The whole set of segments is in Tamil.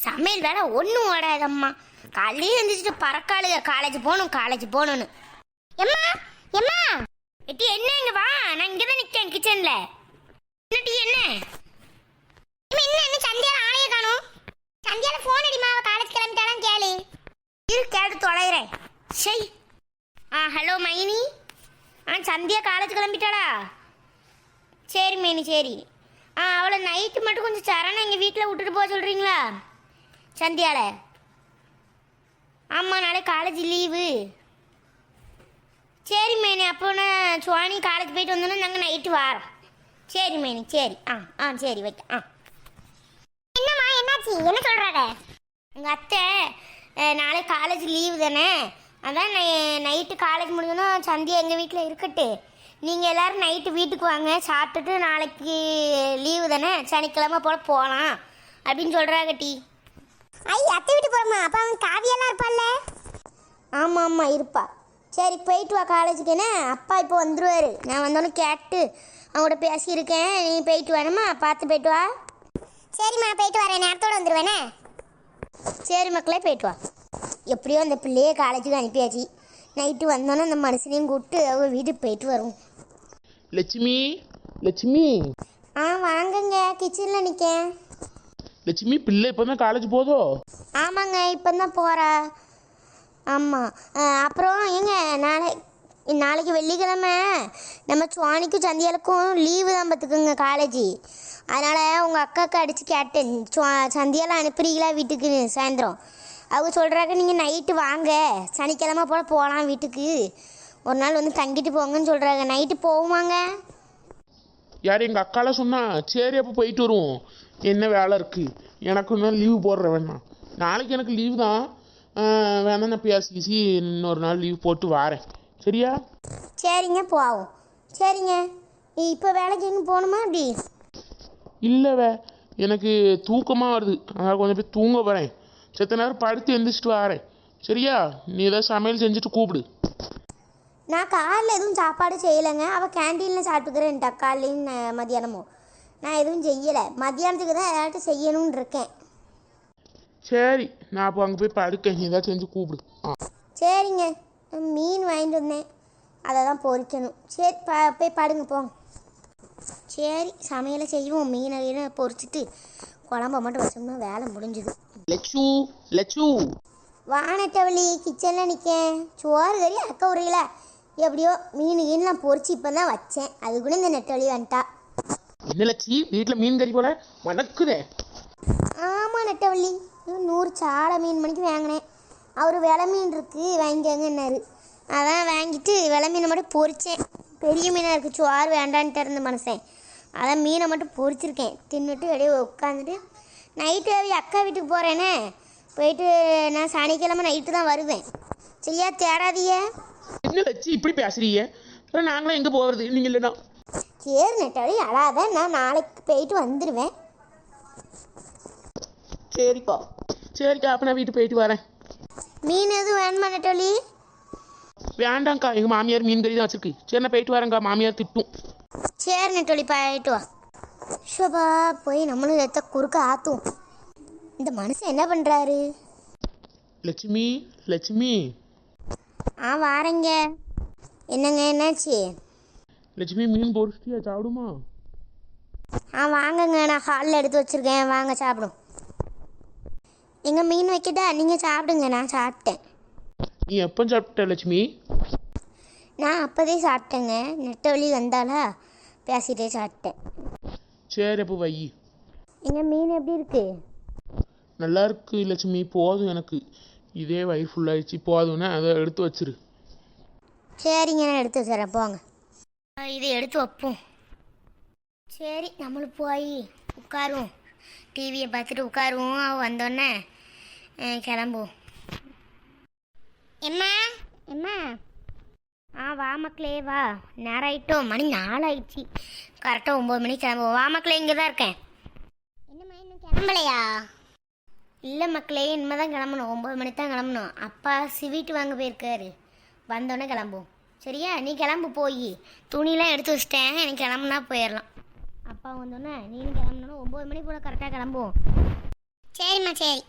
சமையல் வேலை ஒன்றும் ஓடாதம்மா. காலையிலே எழுந்திரிச்சிட்டு பறக்காளுங்க காலேஜ் போகணும் காலேஜ் போகணும்னு. எம்மா எம்மா எட்டி என்ன இங்க வா, நான் இங்கே தான் நிற்கேன் கிச்சனில். என்னட்டி என்ன என்ன சந்தியால ஆணைய காணும்? சந்தியால ஃபோன் அடிமா, அவள் காலேஜ் கிளம்பிட்டாலும் கேளு. இரு கேட்டு தொலைகிறேன். சரி. ஹலோ மைனி. சந்தியா காலேஜ் கிளம்பிட்டாளா? சரி மைனி சரி. அவளை நைட்டு மட்டும் கொஞ்சம் சரணா எங்கள் வீட்டில் விட்டுட்டு போக சொல்கிறீங்களா சந்தியால? ஆமாம் நாளைக்கு காலேஜ் லீவு. சரி மேனி, அப்போ நான் சுவானி காலேஜ் போயிட்டு வந்தோன்னா நாங்கள் நைட்டு வரோம். சரி மேனி சரி. சரி வைக்க. என்னம்மா என்னாச்சு, என்ன சொல்கிறாங்க? எங்கள் அத்தை நாளைக்கு காலேஜ் லீவு தானே, அதான் நைட்டு காலேஜ் முடிஞ்சோன்னா சந்தியா எங்கள் வீட்டில் இருக்கட்டு, நீங்கள் எல்லோரும் நைட்டு வீட்டுக்கு வாங்க, சாப்பிட்டுட்டு நாளைக்கு லீவு தானே சனிக்கிழமை போல் போகலாம் அப்படின்னு சொல்கிறாங்க டி. அத்தை வீட்டு போகிறோமா? அப்போ அவன் காவியெல்லாம் இருப்பாள்ல? ஆமாம் இருப்பா. சரி போயிட்டு வா காலேஜுக்கு. என்ன அப்பா இப்போ வந்துடுவார், நான் வந்தோன்னு கேட்டு அவங்கள்ட்ட பேசியிருக்கேன். நீ போயிட்டு வேணுமா, பார்த்து போயிட்டு வா. சரிம்மா போயிட்டு வரேன், நேரத்தோடு வந்துடுவேனே. சரி மக்களே போயிட்டு வா. எப்படியோ அந்த பிள்ளையே காலேஜுக்கு அனுப்பியாச்சு. நைட்டு வந்தோன்னே அந்த மனுஷனையும் கூப்பிட்டு அவங்க வீட்டுக்கு போயிட்டு வரும். லட்சுமி லட்சுமி. வாங்கங்க, கிச்சனில் நிற்கேன். லட்சுமி பிள்ளை இப்போ தான் காலேஜ் போதோ? ஆமாங்க இப்போ தான் போகிறா. ஆமாம். அப்புறம் ஏங்க நாளைக்கு வெள்ளிக்கிழமை நம்ம சுவானிக்கும் சந்தியாளுக்கும் லீவு தான் பார்த்துக்குங்க காலேஜ். அதனால் உங்கள் அக்காவுக்கு அடித்து கேட்டேன், சந்தியாலாம் அனுப்புறீங்களா வீட்டுக்கு சாயந்தரம்? அவங்க சொல்கிறாங்க நீங்கள் நைட்டு வாங்க, சனிக்கிழமை போல் போகலாம் வீட்டுக்கு, ஒரு நாள் வந்து தங்கிட்டு போங்கன்னு சொல்கிறாங்க. நைட்டு போகுமாங்க? யார் எங்கள் அக்காலாம் சொன்னா? சரி அப்போ போயிட்டு வருவோம். என்ன வேலை இருக்குது, எனக்கு இன்னும் லீவு போடுற வேணாம். நாளைக்கு எனக்கு லீவு தான், வேணா நான் பேசி இன்னொரு நாள் லீவ் போட்டு வரேன். சரியா? சரிங்க போவோம். சரிங்க இப்போ வேலைக்கு எங்கே போகணுமா அப்படி? இல்லைவே எனக்கு தூக்கமாக வருது, அதான் கொஞ்சம் போய் தூங்க போகிறேன். செத்த நேரம் படுத்து எந்திரிச்சிட்டு வரேன். சரியா? நீ ஏதாவது சமையல் செஞ்சுட்டு கூப்பிடு. நான் காலையில் எதுவும் சாப்பாடு செய்யலைங்க, அவள் கேன்டீனில் சாப்பிட்டுக்கிறேன்ட்டா காலையும் மதியானமும். நான் எதுவும் செய்யலை, மத்தியானத்துக்கு தான் ஏதாட்டும் செய்யணும்னு இருக்கேன். சரி நான் அப்போ அங்கே போய் படுக்கேன், நீ ஏதாவது செஞ்சு கூப்பிடு. சரிங்க. மீன் வாங்கிட்டு வந்தேன், அதை தான் பொரிக்கணும். சரி போய் படுங்க போங்க. சரி சமையலை செய்வோம். மீனை பொரிச்சிட்டு குழம்ப மட்டும் வச்சோம்னா வேலை முடிஞ்சுது. லட்சு லட்சு. வானட்டவளி கிச்சனில் நிற்கேன். சோறு கறி அக்க உரையில எப்படியோ மீன்லாம் பொரிச்சு இப்போ தான் வச்சேன், அது கூட இந்த நெட்டவழி வந்துட்டா. என்ன லட்சி வீட்டில் மீன் கறி போல மணக்குதே? ஆமாம் நெட்டவள்ளி, 100 சாலை மீன் மணிக்கு வாங்கினேன். அவர் வெலை மீன் இருக்குது வாங்கிக்கங்கன்னாரு, அதான் வாங்கிட்டு வெலை மீனை மட்டும் பொரித்தேன். பெரிய மீனாக இருக்குது, சோறு வேண்டான்ட்டு இருந்த மனுஷன், அதான் மீனை மட்டும் பொரிச்சிருக்கேன். தின்னுட்டு வெளியே உட்காந்துட்டு நைட்டு அக்கா வீட்டுக்கு போகிறேனே, போயிட்டு நான் சனிக்கிழமை நைட்டு தான் வருவேன். சரியா? தேடாதீங்க. என்ன லட்சி இப்படி பேசுறீங்க? நாங்களாம் எங்கே போகிறது நீங்கள் இல்லைனா? சரி நெட்டவழி அழாத, நான் நாளைக்கு போயிட்டு வந்துடுவேன். சரிக்கா சரிக்கா, அப்போ நான் வீட்டுக்கு போயிட்டு வரேன். மீன் எதுவும் வேணுமா நெட்டவழி? வேண்டாங்க்கா, எங்கள் மாமியார் மீன் கறி தான் வச்சிருக்கு. சரி நான் போயிட்டு வரேங்க்கா, மாமியார் திட்டும். சரி நெட்டவழி போயிட்டு வா. ஷோபா போய் நம்மளும் எத்த குறுக்க ஆத்தும். இந்த மனுஷன் என்ன பண்ணுறாரு? லட்சுமி லட்சுமி. வாரேங்க. என்னங்க என்னாச்சு? லட்சுமி மீன் பொரிச்சிட்டியா, சாப்பிடுமா? வாங்கங்க, நான் ஹாலில் எடுத்து வச்சுருக்கேன், வாங்க சாப்பிடும். எங்கள் மீன் வைக்கிட்டா, நீங்கள் சாப்பிடுங்க, நான் சாப்பிட்டேன். நீ எப்போ சாப்பிட்ட லட்சுமி? நான் அப்போதே சாப்பிட்டேங்க, நெட்டவழி வந்தாலா பேசிகிட்டே சாப்பிட்டேன். சரி அப்போ வை. எங்கள் மீன் எப்படி இருக்கு? நல்லா இருக்கு லட்சுமி, போதும் எனக்கு, இதே வயிறு ஃபுல்லாகிடுச்சு, போதும்னா அதை எடுத்து வச்சிரு. சரிங்க நான் எடுத்து வச்சுறேன், போங்க. இதை எடுத்து வைப்போம். சரி நம்மளும் போய் உட்காருவோம், டிவியை பார்த்துட்டு உட்காருவோம். அவள் வந்தோடனே கிளம்புவோம். எம்மா எம்மா. வா மக்களே வா, நேரம் ஆகிட்டோம், மணி 4 ஆயிடுச்சு, கரெக்டாக 9 மணிக்கு கிளம்புவோம். வா மக்களே, இங்கே தான் இருக்கேன். என்னம்மா இன்னும் கிளம்பலையா? இல்லை மக்களே, இனிமேல் தான் கிளம்பணும், 9 மணிக்கு தான் கிளம்பணும். அப்பா ஸ்வீட்டு வாங்க போயிருக்காரு, வந்தோடனே கிளம்புவோம். சரியா? நீ கிளம்பு, போய் துணிலாம் எடுத்து வச்சிட்டேன், எனக்கு கிளம்புனா போயிடலாம். அப்பா வந்தோடனே நீனும் கிளம்புனா 9 மணி போல் கரெக்டாக கிளம்புவோம். சரிம்மா சரி.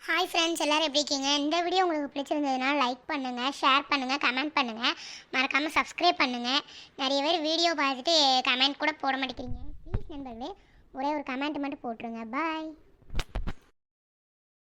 ஹாய் ஃப்ரெண்ட்ஸ், எல்லோரும் எப்படி இருக்கீங்க? இந்த வீடியோ உங்களுக்கு பிடிச்சிருந்ததுன்னா லைக் பண்ணுங்கள், ஷேர் பண்ணுங்கள், கமெண்ட் பண்ணுங்கள், மறக்காமல் சப்ஸ்கிரைப் பண்ணுங்கள். நிறைய பேர் வீடியோ பார்த்துட்டு கமெண்ட் கூட போட மாட்டேங்கிறீங்க. ப்ளீஸ் நண்பர்களே, ஒரே ஒரு கமெண்ட் மட்டும் போட்டுருங்க. பாய்.